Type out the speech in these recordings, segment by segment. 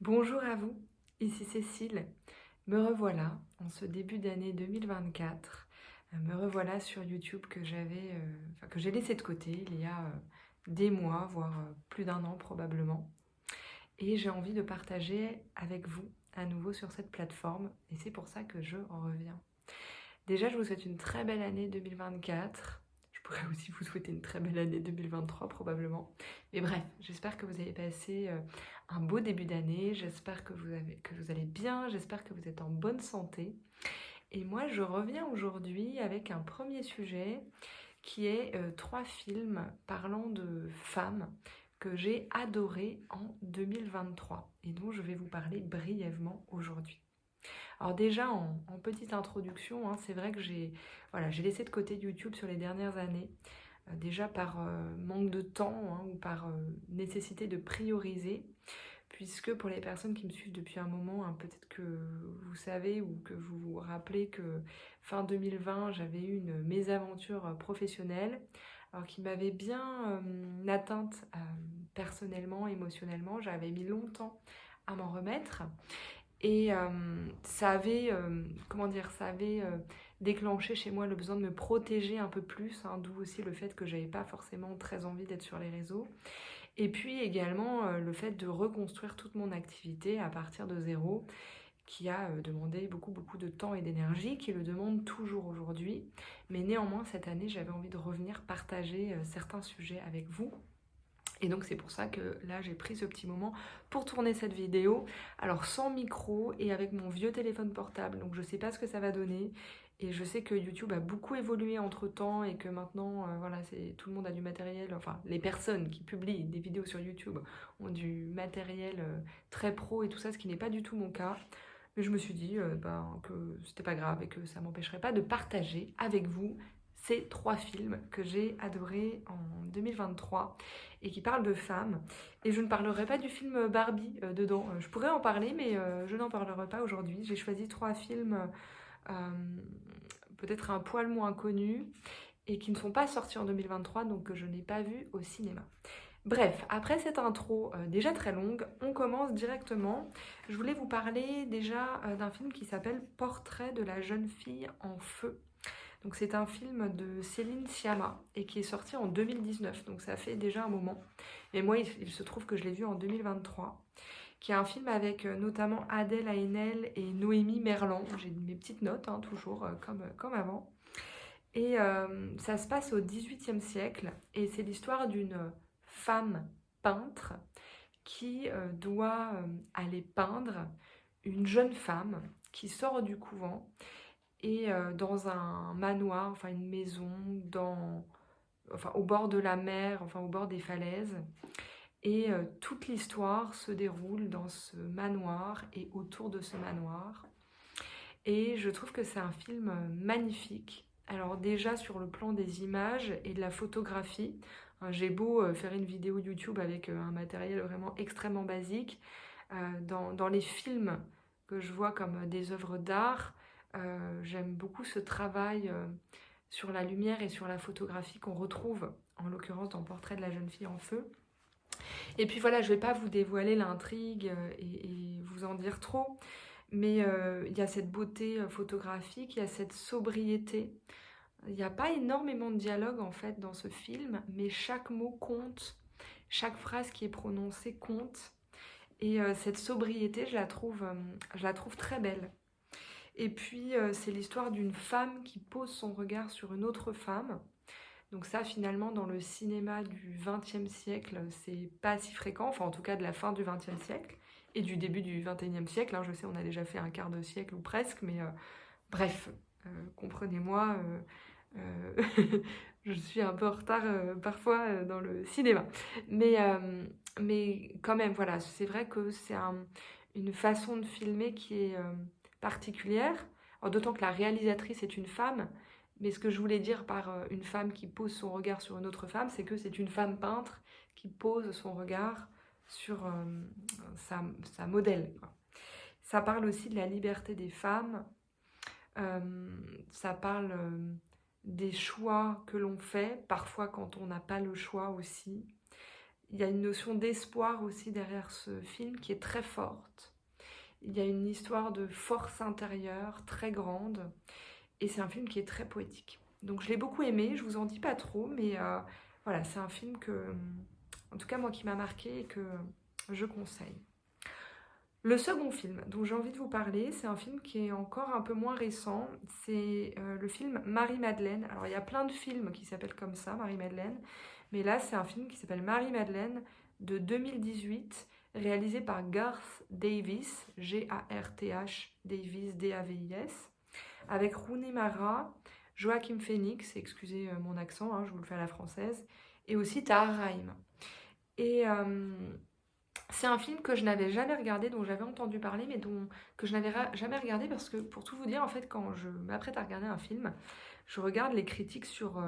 Bonjour à vous, ici Cécile. Me revoilà en ce début d'année 2024. Me revoilà sur YouTube que j'ai laissé de côté il y a des mois, voire plus d'un an probablement. Et j'ai envie de partager avec vous à nouveau sur cette plateforme. Et c'est pour ça que je reviens. Déjà, je vous souhaite une très belle année 2024. Je pourrais aussi vous souhaiter une très belle année 2023 probablement. Mais bref, j'espère que vous avez passé un beau début d'année. J'espère que vous allez bien. J'espère que vous êtes en bonne santé. Et moi, je reviens aujourd'hui avec un premier sujet qui est trois films parlant de femmes que j'ai adorés en 2023 et dont je vais vous parler brièvement aujourd'hui. Alors déjà, en petite introduction, hein, c'est vrai que j'ai laissé de côté YouTube sur les dernières années, déjà par manque de temps hein, ou par nécessité de prioriser, puisque pour les personnes qui me suivent depuis un moment, hein, peut-être que vous savez ou que vous vous rappelez que fin 2020, j'avais eu une mésaventure professionnelle, alors qui m'avait bien atteinte personnellement, émotionnellement. J'avais mis longtemps à m'en remettre. Et ça avait déclenché chez moi le besoin de me protéger un peu plus, hein, d'où aussi le fait que j'avais pas forcément très envie d'être sur les réseaux. Et puis également le fait de reconstruire toute mon activité à partir de zéro, qui a demandé beaucoup de temps et d'énergie, qui le demande toujours aujourd'hui. Mais néanmoins, cette année, j'avais envie de revenir partager certains sujets avec vous. Et donc c'est pour ça que là j'ai pris ce petit moment pour tourner cette vidéo, alors sans micro et avec mon vieux téléphone portable, donc je sais pas ce que ça va donner, et je sais que YouTube a beaucoup évolué entre temps et que maintenant voilà, tout le monde a du matériel, enfin les personnes qui publient des vidéos sur YouTube ont du matériel très pro et tout ça, ce qui n'est pas du tout mon cas. Mais je me suis dit que c'était pas grave et que ça m'empêcherait pas de partager avec vous ces trois films que j'ai adorés en 2023 et qui parlent de femmes. Et je ne parlerai pas du film Barbie dedans. Je pourrais en parler, mais je n'en parlerai pas aujourd'hui. J'ai choisi trois films euh, peut-être un poil moins connus et qui ne sont pas sortis en 2023, donc que je n'ai pas vu au cinéma. Bref, après cette intro déjà très longue, on commence directement. Je voulais vous parler déjà d'un film qui s'appelle Portrait de la jeune fille en feu. Donc c'est un film de Céline Sciamma et qui est sorti en 2019, donc ça fait déjà un moment. Et moi, il se trouve que je l'ai vu en 2023, qui est un film avec notamment Adèle Haenel et Noémie Merlan. J'ai mes petites notes, hein, toujours comme avant. Et ça se passe au XVIIIe siècle et c'est l'histoire d'une femme peintre qui doit aller peindre une jeune femme qui sort du couvent et dans un manoir, enfin une maison, au bord de la mer, enfin au bord des falaises. Et toute l'histoire se déroule dans ce manoir et autour de ce manoir. Et je trouve que c'est un film magnifique. Alors déjà sur le plan des images et de la photographie, hein, j'ai beau faire une vidéo YouTube avec un matériel vraiment extrêmement basique, dans les films que je vois comme des œuvres d'art, j'aime beaucoup ce travail sur la lumière et sur la photographie qu'on retrouve, en l'occurrence dans Portrait de la jeune fille en feu. Et puis voilà, je ne vais pas vous dévoiler l'intrigue et vous en dire trop, mais il y a cette beauté photographique, il y a cette sobriété. Il n'y a pas énormément de dialogue en fait dans ce film, mais chaque mot compte, chaque phrase qui est prononcée compte. Et cette sobriété, je la trouve très belle. Et puis, c'est l'histoire d'une femme qui pose son regard sur une autre femme. Donc ça, finalement, dans le cinéma du XXe siècle, c'est pas si fréquent, enfin en tout cas de la fin du XXe siècle et du début du XXIe siècle. Hein, je sais, on a déjà fait un quart de siècle ou presque, mais bref, comprenez-moi, je suis un peu en retard parfois dans le cinéma. Mais quand même, voilà, c'est vrai que c'est une façon de filmer qui est particulière. Alors, d'autant que la réalisatrice est une femme, mais ce que je voulais dire par une femme qui pose son regard sur une autre femme, c'est que c'est une femme peintre qui pose son regard sur sa modèle, quoi. Ça parle aussi de la liberté des femmes, ça parle des choix que l'on fait, parfois quand on n'a pas le choix aussi. il y a une notion d'espoir aussi derrière ce film qui est très forte. Il y a une histoire de force intérieure très grande. Et c'est un film qui est très poétique. Donc je l'ai beaucoup aimé, je vous en dis pas trop, mais voilà, c'est un film que, en tout cas moi, qui m'a marqué et que je conseille. Le second film dont j'ai envie de vous parler, c'est un film qui est encore un peu moins récent. C'est le film Marie-Madeleine. Alors il y a plein de films qui s'appellent comme ça, Marie-Madeleine. Mais là, c'est un film qui s'appelle Marie-Madeleine de 2018, réalisé par Garth Davis, G-A-R-T-H, Davis, D-A-V-I-S, avec Rooney Mara, Joaquin Phoenix, excusez mon accent, hein, je vous le fais à la française, et aussi Tahar Rahim. Et c'est un film que je n'avais jamais regardé, dont j'avais entendu parler, mais que je n'avais jamais regardé parce que, pour tout vous dire, en fait, quand je m'apprête à regarder un film, je regarde les critiques sur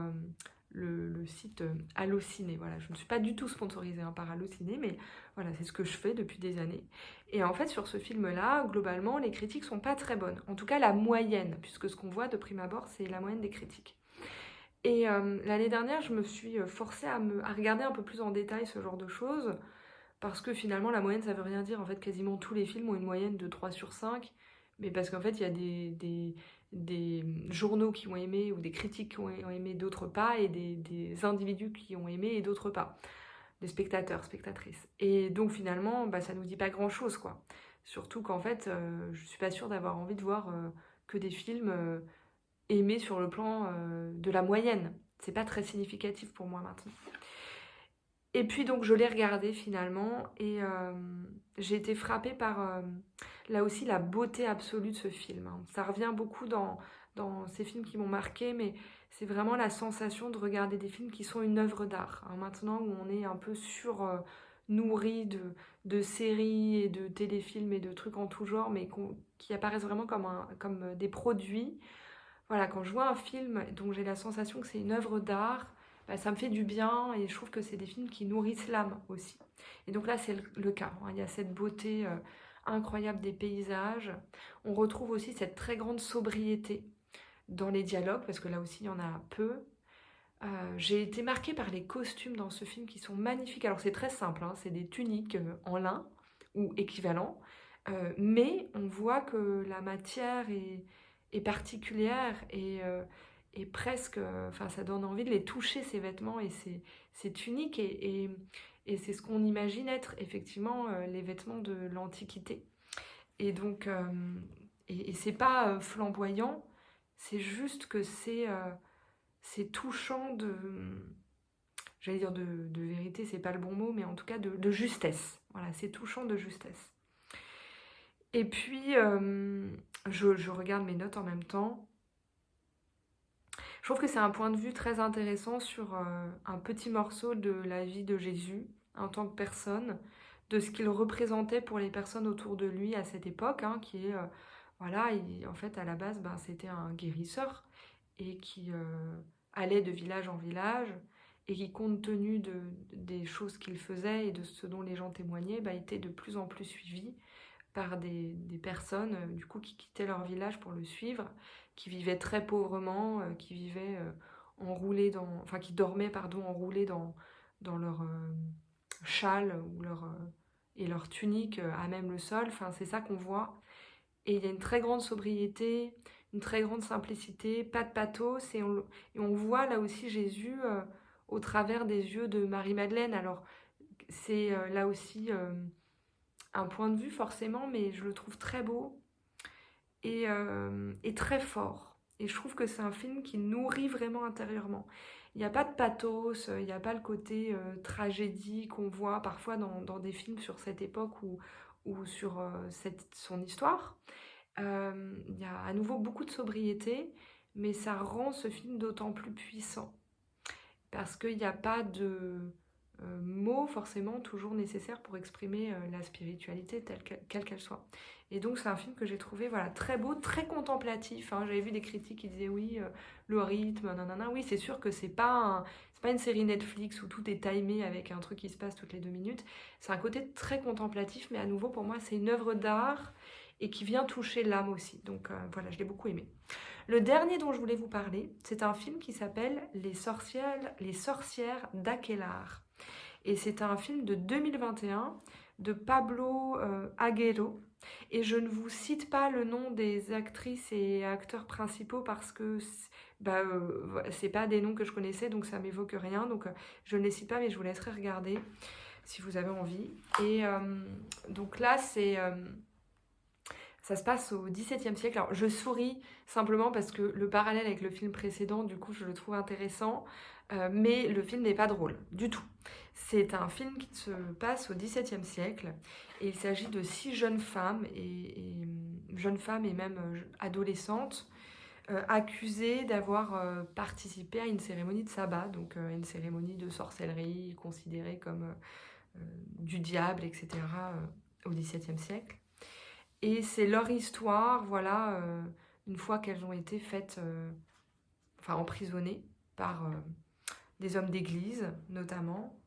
le site Allociné. Voilà, je ne suis pas du tout sponsorisée hein, par Allociné, mais voilà, c'est ce que je fais depuis des années. Et en fait, sur ce film-là, globalement, les critiques sont pas très bonnes. En tout cas, la moyenne, puisque ce qu'on voit de prime abord, c'est la moyenne des critiques. Et l'année dernière, je me suis forcée à regarder un peu plus en détail ce genre de choses, parce que finalement, la moyenne, ça veut rien dire. En fait, quasiment tous les films ont une moyenne de 3 sur 5. Mais parce qu'en fait, il y a des journaux qui ont aimé, ou des critiques qui ont aimé, d'autres pas, et des individus qui ont aimé et d'autres pas. Des spectateurs, spectatrices. Et donc, finalement, bah, ça nous dit pas grand-chose, quoi. Surtout qu'en fait, je suis pas sûre d'avoir envie de voir que des films aimés sur le plan de la moyenne. C'est pas très significatif pour moi maintenant. Et puis donc je l'ai regardé finalement et j'ai été frappée par là aussi la beauté absolue de ce film. Hein. Ça revient beaucoup dans ces films qui m'ont marqué, mais c'est vraiment la sensation de regarder des films qui sont une œuvre d'art. Hein. Maintenant où on est un peu nourri de séries et de téléfilms et de trucs en tout genre, mais qui apparaissent vraiment comme des produits. Voilà, quand je vois un film dont j'ai la sensation que c'est une œuvre d'art, bah, ça me fait du bien et je trouve que c'est des films qui nourrissent l'âme aussi. Et donc là, c'est le cas. Hein. Il y a cette beauté incroyable des paysages. On retrouve aussi cette très grande sobriété dans les dialogues, parce que là aussi, il y en a peu. J'ai été marquée par les costumes dans ce film qui sont magnifiques. Alors c'est très simple, hein, c'est des tuniques en lin ou équivalent, mais on voit que la matière est particulière et presque, enfin ça donne envie de les toucher ces vêtements et ces tuniques et c'est ce qu'on imagine être effectivement les vêtements de l'Antiquité. Et donc, et c'est pas flamboyant, c'est juste que c'est touchant j'allais dire de vérité, c'est pas le bon mot, mais en tout cas de justesse. Voilà, c'est touchant de justesse. Et puis, je regarde mes notes en même temps. Je trouve que c'est un point de vue très intéressant sur un petit morceau de la vie de Jésus en tant que personne, de ce qu'il représentait pour les personnes autour de lui à cette époque, hein, qui est, voilà, en fait, à la base, ben, c'était un guérisseur et qui allait de village en village et qui, compte tenu des choses qu'il faisait et de ce dont les gens témoignaient, bah, était de plus en plus suivi par des personnes du coup qui quittaient leur village pour le suivre, qui vivaient très pauvrement, qui vivaient enfin qui dormaient pardon enroulés dans leur châle ou et leur tunique à même le sol. Enfin c'est ça qu'on voit. Et il y a une très grande sobriété, une très grande simplicité, pas de pathos, et on voit là aussi Jésus au travers des yeux de Marie-Madeleine. Alors c'est là aussi un point de vue forcément, mais je le trouve très beau et très fort. Et je trouve que c'est un film qui nourrit vraiment intérieurement. Il n'y a pas de pathos, il n'y a pas le côté tragédie qu'on voit parfois dans des films sur cette époque ou sur son histoire. Il y a à nouveau beaucoup de sobriété, mais ça rend ce film d'autant plus puissant. Parce qu'il n'y a pas de mots forcément toujours nécessaires pour exprimer la spiritualité quelle qu'elle soit. Et donc c'est un film que j'ai trouvé voilà, très beau, très contemplatif. Hein. J'avais vu des critiques qui disaient oui, le rythme, nanana. Oui, c'est sûr que c'est pas une série Netflix où tout est timé avec un truc qui se passe toutes les 2 minutes. C'est un côté très contemplatif, mais à nouveau pour moi c'est une œuvre d'art et qui vient toucher l'âme aussi. Donc voilà, je l'ai beaucoup aimé. Le dernier dont je voulais vous parler, c'est un film qui s'appelle Les sorcières d'Aquelarre. Et c'est un film de 2021 de Pablo Agüero. Et je ne vous cite pas le nom des actrices et acteurs principaux parce que c'est pas des noms que je connaissais, donc ça m'évoque rien. Donc je ne les cite pas, mais je vous laisserai regarder si vous avez envie. Et donc là, ça se passe au XVIIe siècle. Alors, je souris simplement parce que le parallèle avec le film précédent, du coup, je le trouve intéressant, mais le film n'est pas drôle du tout. C'est un film qui se passe au XVIIe siècle et il s'agit de 6 jeunes femmes jeunes femmes et même adolescentes accusées d'avoir participé à une cérémonie de sabbat, donc une cérémonie de sorcellerie considérée comme du diable, etc. Au XVIIe siècle. Et c'est leur histoire, voilà, une fois qu'elles ont été faites, emprisonnées par des hommes d'église, notamment.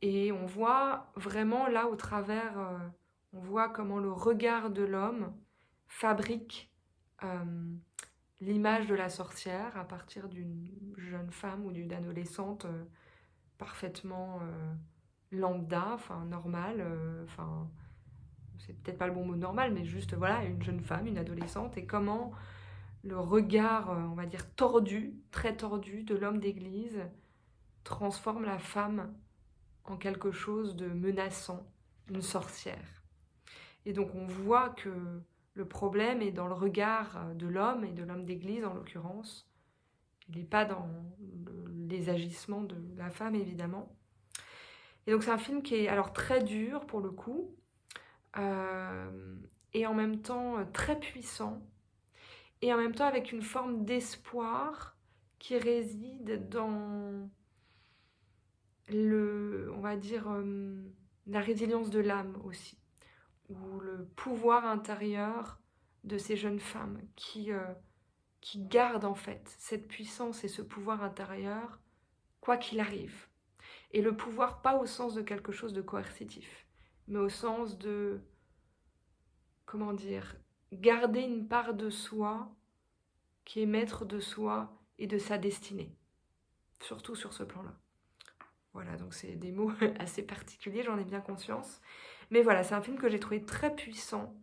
Et on voit vraiment là, au travers, on voit comment le regard de l'homme fabrique l'image de la sorcière à partir d'une jeune femme ou d'une adolescente parfaitement lambda, normale, c'est peut-être pas le bon mot normal, mais juste voilà, une jeune femme, une adolescente, et comment le regard, on va dire tordu, très tordu de l'homme d'église transforme la femme en quelque chose de menaçant, une sorcière. Et donc on voit que le problème est dans le regard de l'homme et de l'homme d'église en l'occurrence. Il n'est pas dans les agissements de la femme évidemment. Et donc c'est un film qui est alors très dur pour le coup, et en même temps très puissant, et en même temps avec une forme d'espoir qui réside dans on va dire, la résilience de l'âme aussi, ou le pouvoir intérieur de ces jeunes femmes qui gardent en fait cette puissance et ce pouvoir intérieur quoi qu'il arrive. Et le pouvoir pas au sens de quelque chose de coercitif, mais au sens de, comment dire, garder une part de soi qui est maître de soi et de sa destinée, surtout sur ce plan-là. Voilà, donc c'est des mots assez particuliers, j'en ai bien conscience. Mais voilà, c'est un film que j'ai trouvé très puissant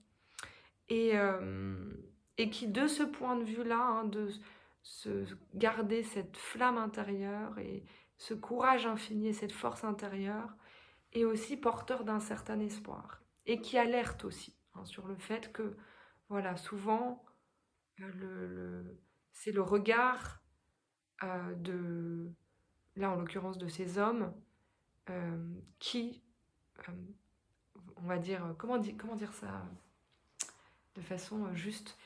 et qui, de ce point de vue-là, de se garder cette flamme intérieure et ce courage infini et cette force intérieure, est aussi porteur d'un certain espoir. Et qui alerte aussi sur le fait que, voilà, souvent, c'est le regard là en l'occurrence de ces hommes, qui, on va dire, comment dire ça de façon juste,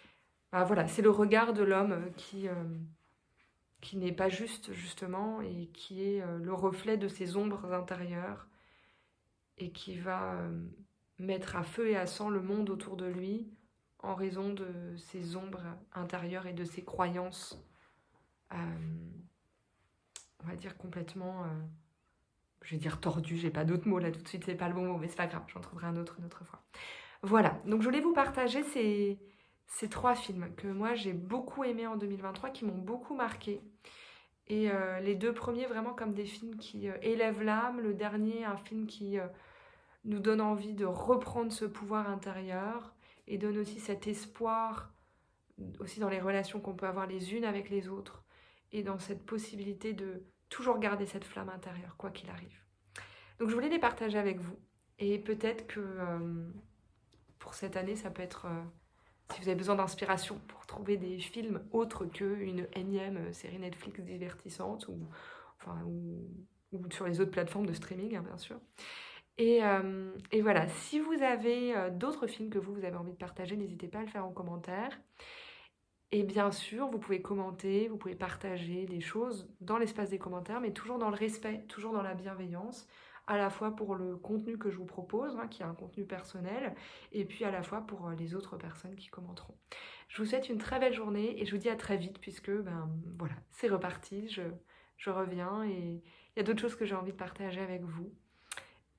voilà, c'est le regard de l'homme qui n'est pas juste justement et qui est le reflet de ses ombres intérieures et qui va mettre à feu et à sang le monde autour de lui en raison de ses ombres intérieures et de ses croyances, on va dire complètement, je vais dire tordu, j'ai pas d'autre mot là tout de suite, c'est pas le bon mot, mais c'est pas grave, j'en trouverai un autre une autre fois. Voilà, donc je voulais vous partager ces 3 films que moi j'ai beaucoup aimés en 2023, qui m'ont beaucoup marqué. Et les 2 premiers vraiment comme des films qui élèvent l'âme, le dernier un film qui nous donne envie de reprendre ce pouvoir intérieur et donne aussi cet espoir, aussi dans les relations qu'on peut avoir les unes avec les autres, et dans cette possibilité de toujours garder cette flamme intérieure, quoi qu'il arrive. Donc je voulais les partager avec vous. Et peut-être que pour cette année, ça peut être, si vous avez besoin d'inspiration pour trouver des films autres qu'une énième série Netflix divertissante, ou sur les autres plateformes de streaming, bien sûr. Et voilà, si vous avez d'autres films que vous avez envie de partager, n'hésitez pas à le faire en commentaire. Et bien sûr, vous pouvez commenter, vous pouvez partager des choses dans l'espace des commentaires, mais toujours dans le respect, toujours dans la bienveillance, à la fois pour le contenu que je vous propose, qui est un contenu personnel, et puis à la fois pour les autres personnes qui commenteront. Je vous souhaite une très belle journée et je vous dis à très vite, puisque voilà, c'est reparti, je reviens et il y a d'autres choses que j'ai envie de partager avec vous.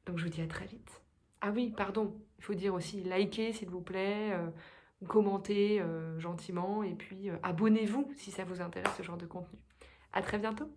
Donc je vous dis à très vite. Ah oui, pardon, il faut dire aussi likez s'il vous plaît, commentez gentiment et puis abonnez-vous si ça vous intéresse ce genre de contenu. À très bientôt.